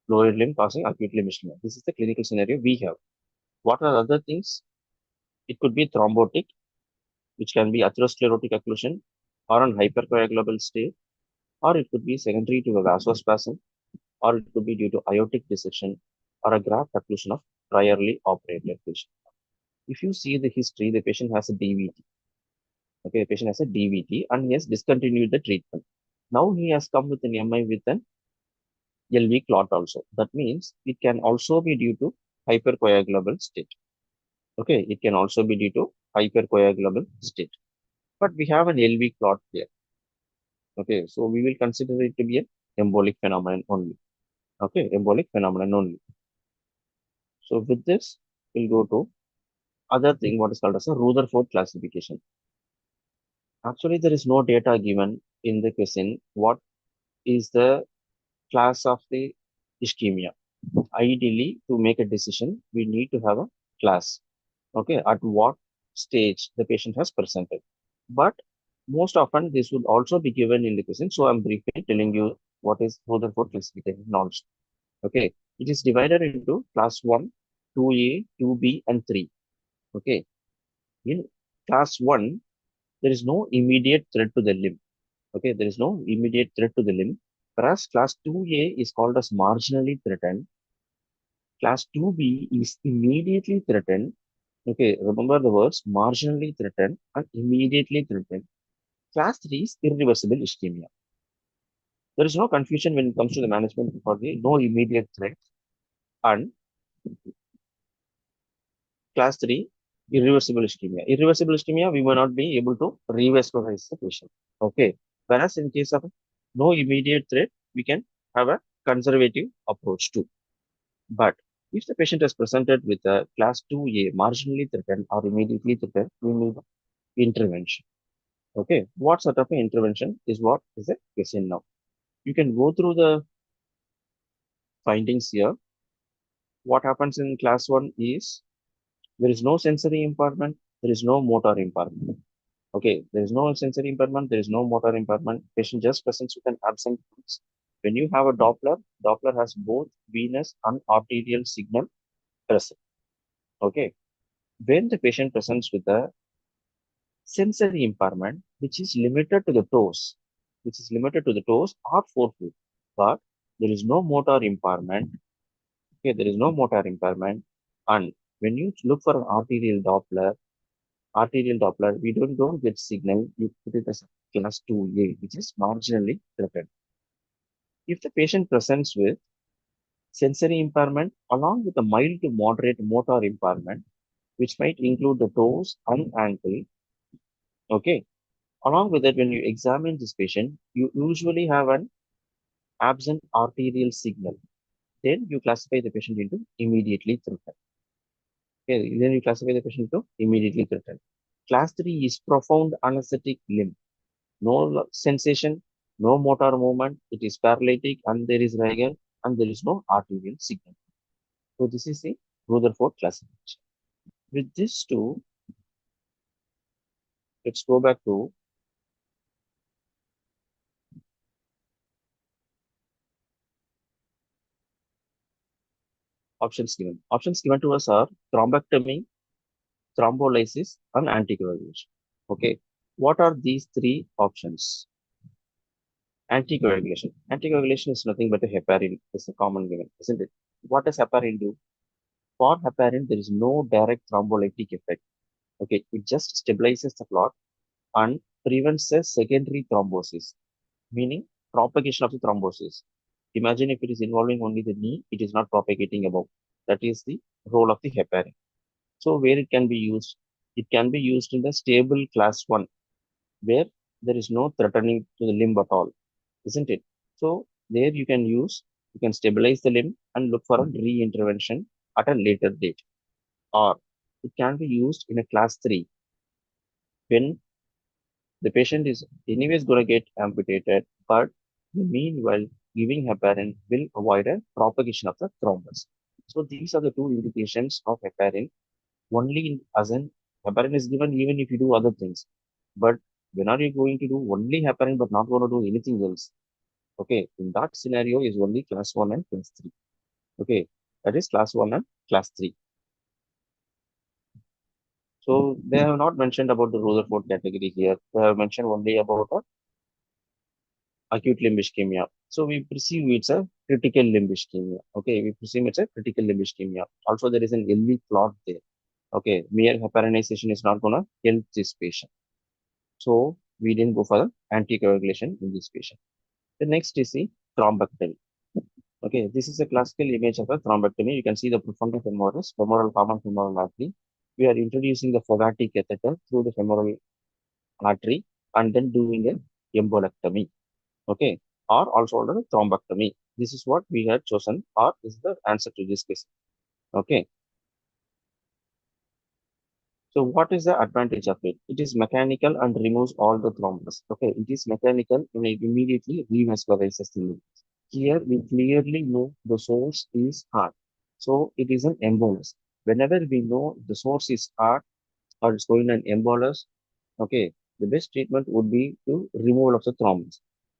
S1: lower limb causing acute limb ischemia. This is the clinical scenario we have. What are other things? It could be thrombotic, which can be atherosclerotic occlusion or an hypercoagulable state, or it could be secondary to a vasospasm, or it could be due to aortic dissection or a graft occlusion of priorly operated patient. If you see the history, the patient has a DVT. Okay, the patient has a DVT and he has discontinued the treatment. Now he has come with an MI with an LV clot also. That means it can also be due to hypercoagulable state. Okay, it can also be due to hypercoagulable state. But we have an LV clot here. Okay, so we will consider it to be an embolic phenomenon only. Okay, embolic phenomenon only. So with this, we'll go to other thing, what is called as a Rutherford classification. Actually, there is no data given in the question. What is the class of the ischemia? Ideally, to make a decision, we need to have a class. Okay, at what stage the patient has presented. But most often, this would also be given in the question. So I'm briefly telling you what is Rutherford classification knowledge. Okay, it is divided into class 1, 2A, 2B, and 3. Okay, in class 1, there is no immediate threat to the limb. Okay, there is no immediate threat to the limb. Whereas class 2A is called as marginally threatened. Class 2B is immediately threatened. Okay, remember the words marginally threatened and immediately threatened. Class 3 is irreversible ischemia. There is no confusion when it comes to the management for the no immediate threat and class 3 irreversible ischemia. Irreversible ischemia, we will not be able to revascularize the patient. Okay. Whereas in case of no immediate threat, we can have a conservative approach too. But if the patient is presented with a class 2A marginally threatened or immediately threatened, we need intervention. Okay. What sort of an intervention is what is the question now? You can go through the findings here. What happens in class 1 is there is no sensory impairment, there is no motor impairment. Okay, there is no sensory impairment, there is no motor impairment. Patient just presents with an absent pulse. When you have a Doppler, Doppler has both venous and arterial signal present. Okay, when the patient presents with a sensory impairment, which is limited to the toes, or forefoot, but there is no motor impairment. Okay, there is no motor impairment, and when you look for an arterial Doppler, we don't get signal. You put it as class 2A, which is marginally threatened. If the patient presents with sensory impairment along with a mild to moderate motor impairment, which might include the toes and ankle, okay. Along with that, when you examine this patient, you usually have an absent arterial signal. Then you classify the patient into immediately threatened. Okay, then you classify the patient into immediately threatened. Class 3 is profound anesthetic limb. No sensation, no motor movement, it is paralytic and there is rigor and there is no arterial signal. So this is the Rutherford classification. With this two, let's go back to options given. Options given to us are thrombectomy, thrombolysis, and anticoagulation. Okay, what are these three options? Anticoagulation. Anticoagulation is nothing but a heparin. It's a common given, isn't it? What does heparin do? For heparin, there is no direct thrombolytic effect. Okay, it just stabilizes the clot and prevents a secondary thrombosis, meaning propagation of the thrombosis. Imagine if it is involving only the knee, it is not propagating above. That is the role of the heparin. So where it can be used? It can be used in the stable class 1, where there is no threatening to the limb at all, isn't it? So there you can stabilize the limb and look for a re-intervention at a later date. Or it can be used in a class 3 when the patient is anyways going to get amputated, but meanwhile, giving heparin will avoid a propagation of the thrombus. So these are the two indications of heparin. Only in, as in heparin is given even if you do other things. But when are you going to do only heparin but not going to do anything else? Okay, in that scenario is only class 1 and class 3. Okay, that is class 1 and class 3. So they have not mentioned about the Rutherford category here. They have mentioned only about acute limb ischemia. So we perceive it's a critical limb ischemia. Okay, we presume it's a critical limb ischemia. Also, there is an LV clot there. Okay, mere heparinization is not gonna help this patient. So we didn't go for the anticoagulation in this patient. The next is the thrombectomy. Okay, this is a classical image of a thrombectomy. You can see the profunda femoris, femoral common femoral artery. We are introducing the Fogarty catheter through the femoral artery and then doing a embolectomy. Okay. or also called as thrombectomy. This is what we had chosen, or this is the answer to this question. Okay. So what is the advantage of it? It is mechanical and removes all the thrombus. Okay, it is mechanical and it immediately revascularizes the limb. Here we clearly know the source is heart. So it is an embolus. Whenever we know the source is heart or it's going an embolus, okay, the best treatment would be to removal of the thrombus.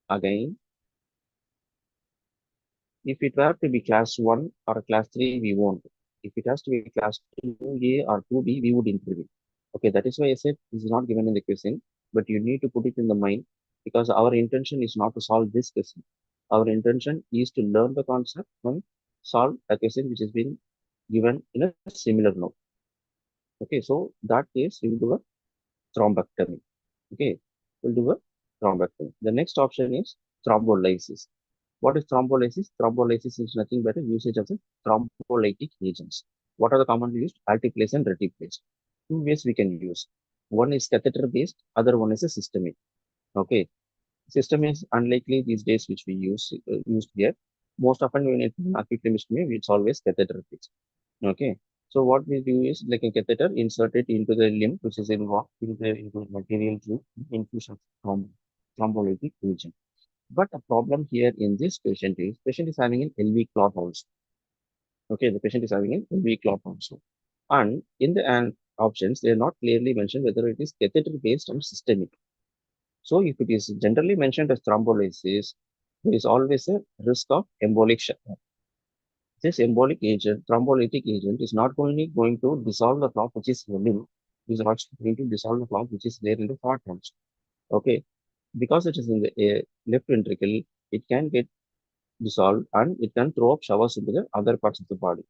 S1: Again, if it were to be class 1 or class 3, we won't. If it has to be class 2A or 2B, we would include it. Okay, that is why I said this is not given in the question, but you need to put it in the mind because our intention is not to solve this question. Our intention is to learn the concept and solve a question which has been given in a similar note. Okay, so that case we will do a thrombectomy. Okay, we'll do a thrombectomy. The next option is thrombolysis. What is thrombolysis? Thrombolysis is nothing but a usage of the thrombolytic agents. What are the commonly used? Altiplase and retiplase. Two ways we can use. One is catheter based, other one is a systemic. Okay, system is unlikely these days which we used here. Most often when it's acute chemistry, it's always catheter based. Okay, so what we do is like a catheter inserted into the limb, which is involved into the material through infusion from thrombolytic agent. But the problem here in this patient is having an LV clot also. Okay, the patient is having an LV clot also. And in the options, they are not clearly mentioned whether it is catheter based or systemic. So if it is generally mentioned as thrombolysis, there is always a risk of embolic shock. This embolic agent, thrombolytic agent, is not only going to dissolve the clot which is in the limb, it is also going to dissolve the clot which is there in the heart also. Okay, because it is in the left ventricle, it can get dissolved and it can throw up showers into the other parts of the body,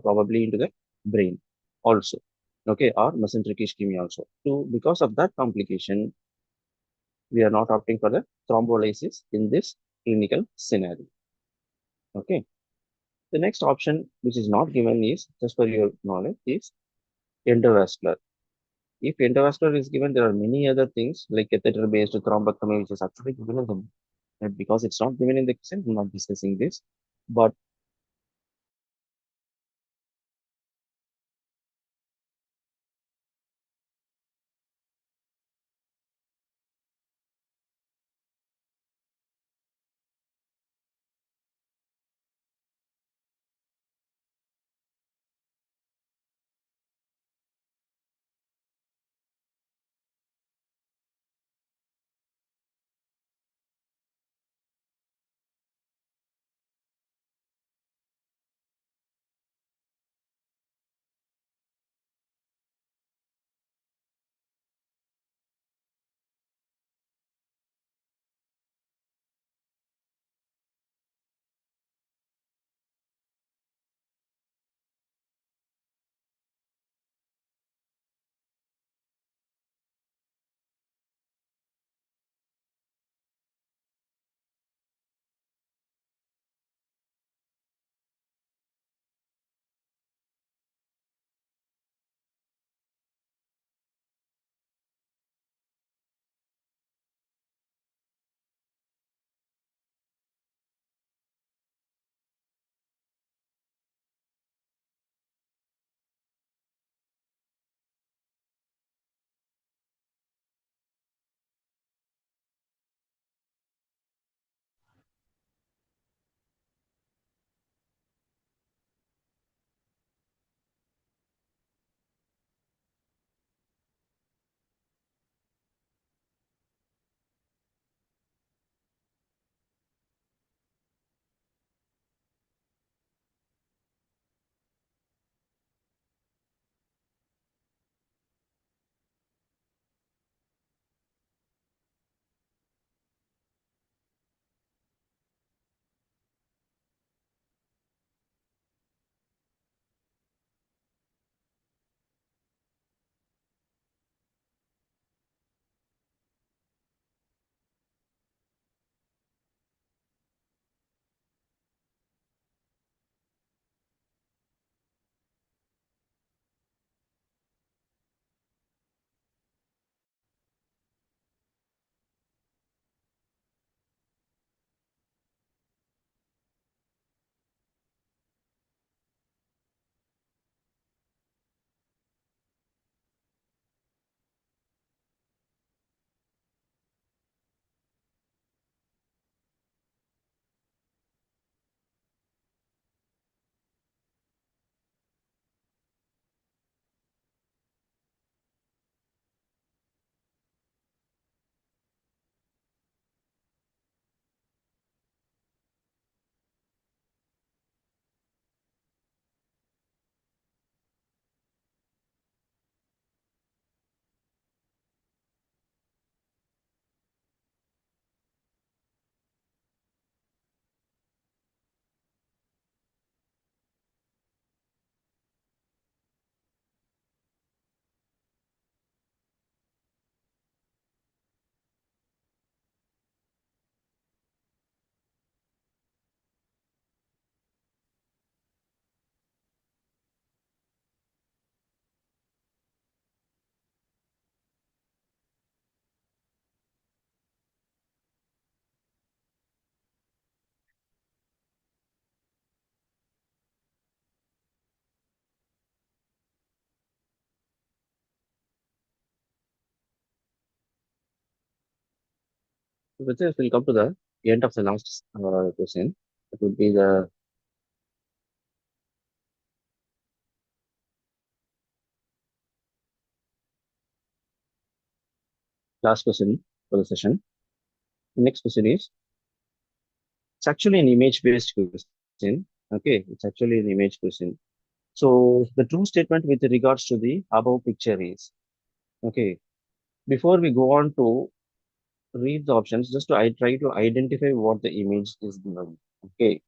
S1: probably into the brain also. Okay, or mesenteric ischemia also. So because of that complication, we are not opting for the thrombolysis in this clinical scenario. Okay. The next option, which is not given, is just for your knowledge, is endovascular. If endovascular is given, there are many other things like catheter-based thrombectomy, which is actually given in the because it's not given in the question, I'm not discussing this. But With this, we'll come to the end of the last question. It would be the last question for the session. The next question is, it's actually an image-based question. Okay, it's actually an image question. So the true statement with regards to the above picture is, okay, before we go on to read the options, just to I try to identify what the image is given. Okay,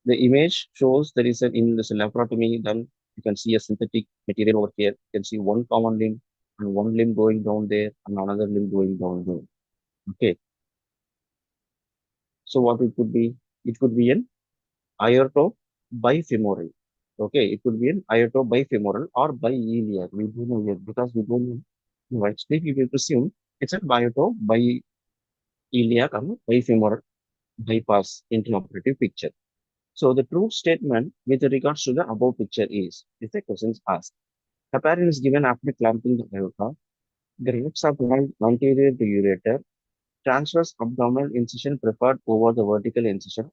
S1: the image shows there is an in this laparotomy, then you can see a synthetic material over here. You can see one common limb and one limb going down there and another limb going down there. Okay, so what it could be? It could be an aorto bifemoral. Okay, it could be an aorto bifemoral or biiliac. We don't know yet because we don't know. Right, so we will presume it's a aorto biiliac and bifemoral bypass intraoperative picture. So the true statement with regards to the above picture is the questions asked. Heparin is given after clamping the aorta. The ribs are joined anterior to ureter. Transverse abdominal incision preferred over the vertical incision.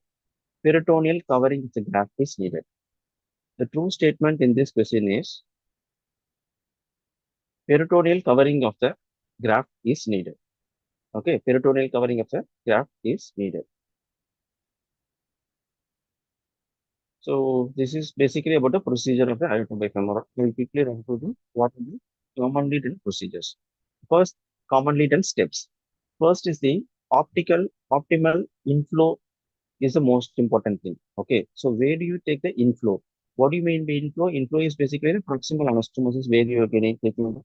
S1: Peritoneal covering of the graft is needed. The true statement in this question is peritoneal covering of the graft is needed. Okay, peritoneal covering of the graft is needed. So this is basically about the procedure of the iotobiofemoral. We'll quickly run through what are the commonly done procedures. First, commonly done steps. First is the optimal inflow is the most important thing. Okay, so where do you take the inflow? What do you mean by inflow? Inflow is basically the proximal anastomosis where you are getting taking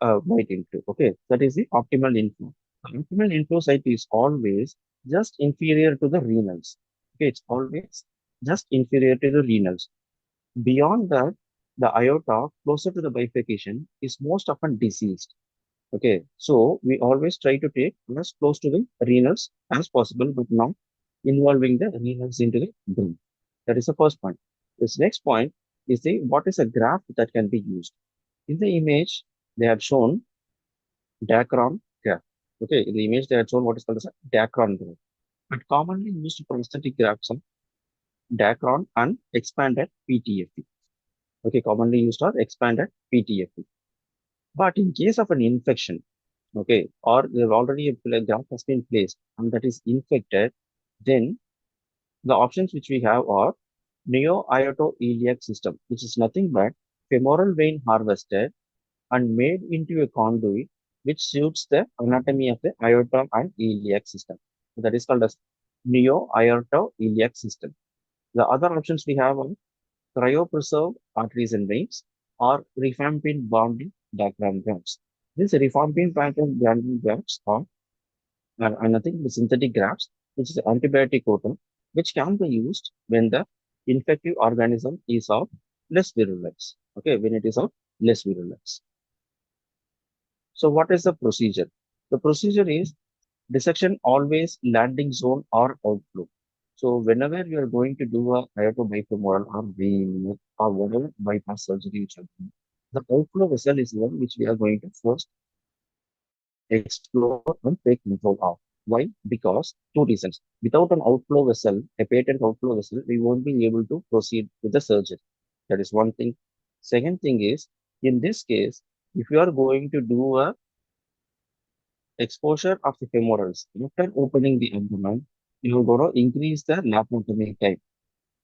S1: bite into. Okay, that is the optimal inflow. The optimal inflow site is always just inferior to the renals. Okay, it's always just inferior to the renals. Beyond that, the aorta closer to the bifurcation is most often diseased. Okay, so we always try to take as close to the renals as possible, but not involving the renals into the brain. That is the first point. This next point is the what is a graph that can be used. In the image, they have shown Dacron graph. Okay, in the image they have shown what is called as a Dacron graph. But commonly used prosthetic graphs are Dacron and expanded PTFE. Okay, commonly used are expanded PTFE. But in case of an infection, okay, or there already a graft has been placed and that is infected, then the options which we have are neo-ioto-iliac system, which is nothing but femoral vein harvested and made into a conduit which suits the anatomy of the aorta and iliac system. So that is called as neo-ioto-iliac system. The other options we have are cryopreserved arteries and veins or rifampin bound diaphragm grafts. These rifampin bound grafts are nothing but synthetic grafts, which is antibiotic potent, which can be used when the infective organism is of less virulence. Okay, when it is of less virulence. So what is the procedure? The procedure is dissection always landing zone or outflow. So whenever you are going to do a iotobiofemoral or vein or whatever bypass surgery which you are doing, the outflow vessel is one which we are going to first explore and take control of. Why? Because two reasons. Without an outflow vessel, a patent outflow vessel, we won't be able to proceed with the surgery. That is one thing. Second thing is, in this case, if you are going to do a exposure of the femorals, after opening the abdomen, you're going to increase the laparotomy time.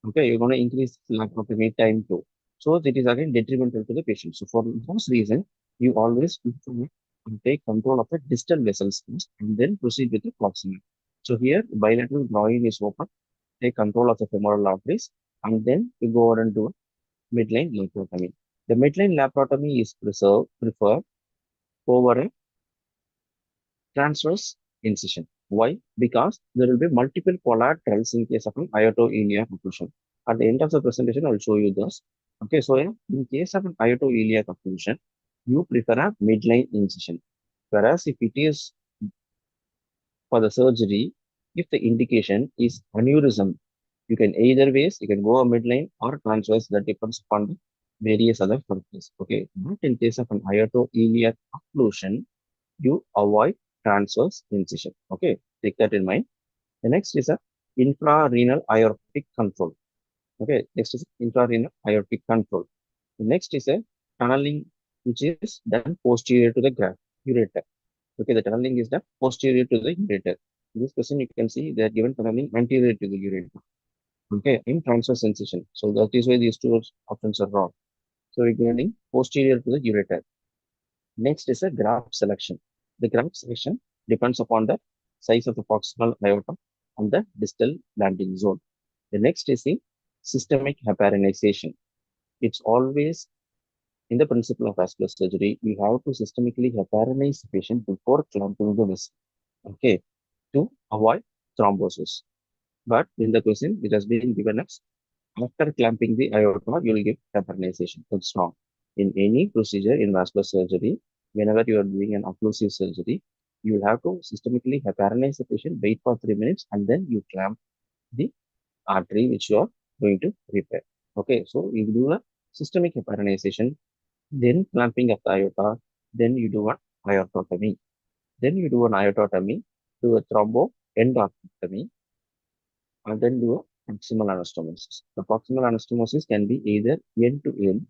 S1: Okay, you're going to increase the laparotomy time too. So it is again detrimental to the patient. So for those reasons, you always improve and take control of the distal vessels first and then proceed with the proximal. So here, bilateral groin is open, take control of the femoral arteries, and then you go on and do midline laparotomy. The midline laparotomy is preferred over a transverse incision. Why? Because there will be multiple collaterals in case of an iotoiliac occlusion. At the end of the presentation, I will show you this. Okay, so in case of an iotoiliac occlusion, you prefer a midline incision. Whereas if it is for the surgery, if the indication is aneurysm, you can either ways, you can go a midline or transverse, that depends upon the various other factors. Okay, but in case of an iotoiliac occlusion, you avoid transverse incision. Okay, take that in mind. The next is a infrarenal aortic control. Okay, next is intrarenal aortic control. The next is a tunneling, which is done posterior to the ureter. Okay, the tunneling is done posterior to the ureter. In this question, you can see they are given tunneling anterior to the ureter. Okay, in transverse incision. So that is why these two options are wrong. So we're getting posterior to the ureter. Next is a graft selection. The graft selection depends upon the size of the proximal aorta and the distal landing zone. The next is the systemic heparinization. It's always in the principle of vascular surgery, you have to systemically heparinize the patient before clamping the vessel, okay, to avoid thrombosis. But in the question, it has been given as after clamping the aorta, you will give heparinization. That's wrong. In any procedure in vascular surgery, whenever you are doing an occlusive surgery, you will have to systemically heparinize the patient, wait for 3 minutes, and then you clamp the artery which you are going to repair. Okay, so you do a systemic heparinization, then clamping of the aorta, then you do an aortotomy, then you do an aortotomy, do a thromboendarterectomy, and then do a proximal anastomosis. The proximal anastomosis can be either end to end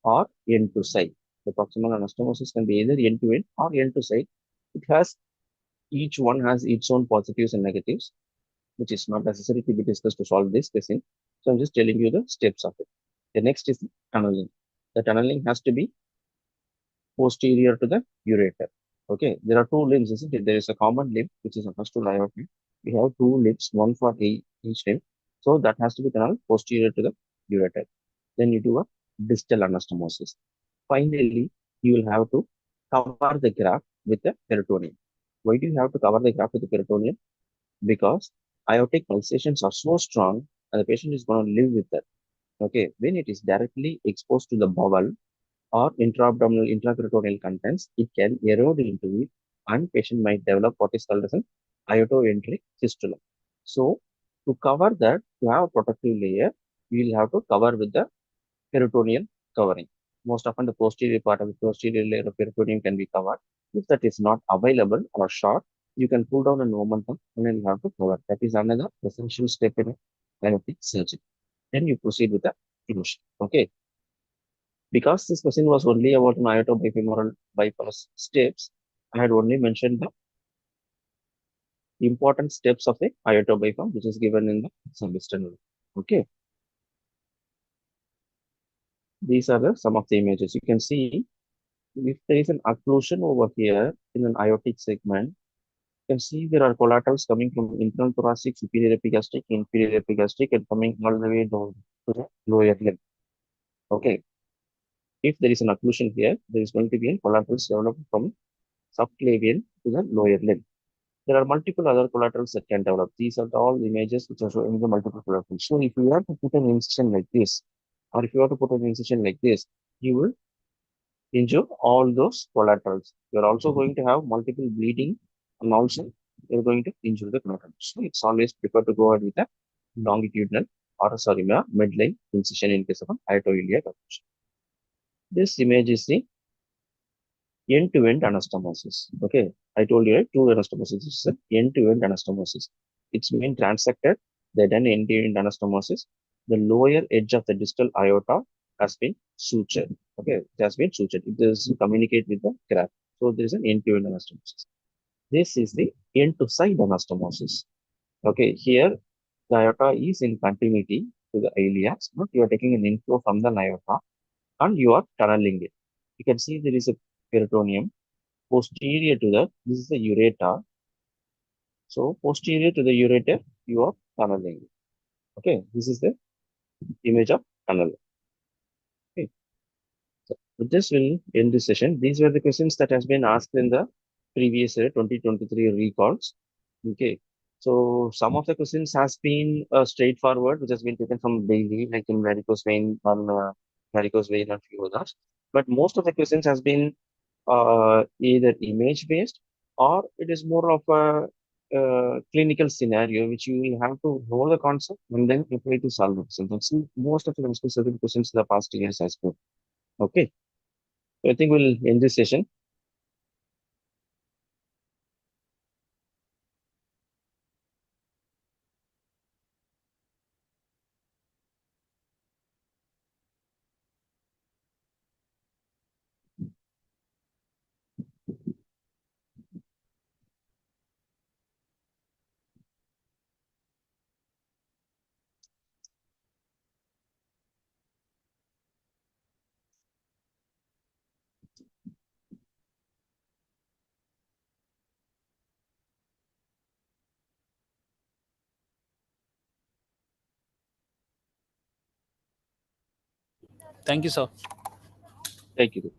S1: or end to side. The proximal anastomosis can be either end to end or end to side. It has each one has its own positives and negatives, which is not necessary to be discussed to solve this question. So I'm just telling you the steps of it. The next is the tunneling. The tunneling has to be posterior to the ureter. Okay, there are two limbs, isn't it? There is a common limb, which is a fistula aorta. We have two limbs, one for each limb. So that has to be tunneled posterior to the ureter. Then you do a distal anastomosis. Finally, you will have to cover the graft with the peritoneum. Why do you have to cover the graft with the peritoneum? Because aortic pulsations are so strong and the patient is going to live with that. Okay, when it is directly exposed to the bowel, or intra-abdominal intraperitoneal contents, it can erode into it and patient might develop what is called as an aortoenteric fistula. So to cover that, to have a protective layer, you will have to cover with the peritoneal covering. Most often the posterior part of the posterior layer of peritoneum can be covered. If that is not available or short, you can pull down a momentum and then you have to cover. That is another essential step in aortic surgery. Then you proceed with the fusion. Okay. Because this question was only about an ioto bypass steps, I had only mentioned the important steps of the ioto bypass, which is given in the semester. Okay, these are some of the images. You can see if there is an occlusion over here in an aortic segment, you can see there are collaterals coming from internal thoracic, superior epigastric, inferior epigastric, and coming all the way down to the lower limb. Okay, if there is an occlusion here, there is going to be a collaterals developed from subclavian to the lower limb. There are multiple other collaterals that can develop. These are all images which are showing the multiple collaterals. So if you have to put an incision like this, or if you have to put an incision like this, you will injure all those collaterals. You're also going to have multiple bleeding and also you're going to injure the collaterals. So it's always preferred to go ahead with a longitudinal or sorry, midline incision in case of an iotoiliac occlusion. This image is the end-to-end anastomosis. Okay, I told you right, two anastomosis is an end-to-end anastomosis. It's been transected, they done end-to-end anastomosis. The lower edge of the distal aorta has been sutured. Okay, it has been sutured. It doesn't communicate with the graft. So there is an end-to-end anastomosis. This is the end-to-side anastomosis. Okay, here the aorta is in continuity to the iliacs, but you are taking an inflow from the aorta and you are tunneling it. You can see there is a peritoneum posterior to that. This is the ureter. So posterior to the ureter, you are tunneling. Okay, this is the image of tunnel. Okay, so with this will end this session. These were the questions that has been asked in the previous year 2023 recalls. Okay, so some of the questions has been straightforward, which has been taken from daily, like in varicose vein and few others. But most of the questions has been either image based or it is more of a clinical scenario which you will have to know the concept and then apply to solve it. So that's most of the specific questions in the past years has been. Okay. So I think we'll end this session.
S2: Thank you, sir.
S1: Thank you.